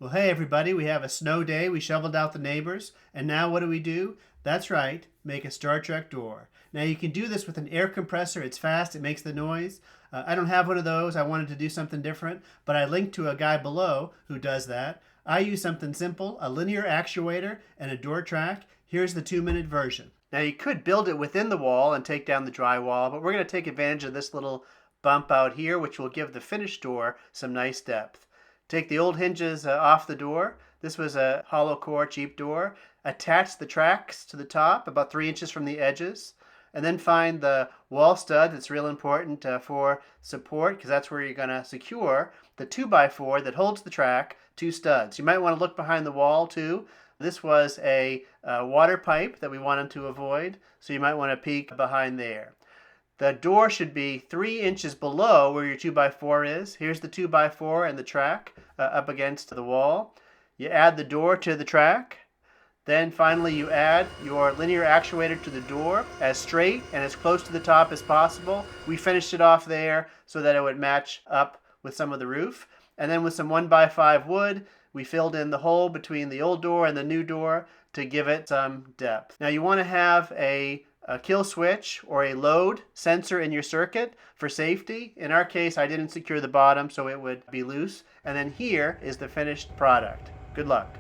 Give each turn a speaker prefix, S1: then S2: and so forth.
S1: Well, hey everybody, we have a snow day. We shoveled out the neighbors, and now what do? That's right, make a Star Trek door. Now you can do this with an air compressor. It's fast, it makes the noise. I don't have one of those. I wanted to do something different, but I linked to a guy below who does that. I use something simple, a linear actuator and a door track. Here's the 2-minute version. Now you could build it within the wall and take down the drywall, but we're going to take advantage of this little bump out here, which will give the finished door some nice depth. Take the old hinges off the door. This was a hollow core cheap door. Attach the tracks to the top about 3 inches from the edges, and then find the wall stud. That's real important for support, because that's where you're going to secure the 2x4 that holds the track to studs. You might want to look behind the wall too. This was a water pipe that we wanted to avoid, so you might want to peek behind there. The door should be 3 inches below where your 2x4 is. Here's the 2x4 and the track up against the wall. You add the door to the track. Then finally you add your linear actuator to the door as straight and as close to the top as possible. We finished it off there so that it would match up with some of the roof. And then with some 1x5 wood, we filled in the hole between the old door and the new door to give it some depth. Now you want to have a kill switch or a load sensor in your circuit for safety. In our case, I didn't secure the bottom so it would be loose. And then here is the finished product. Good luck.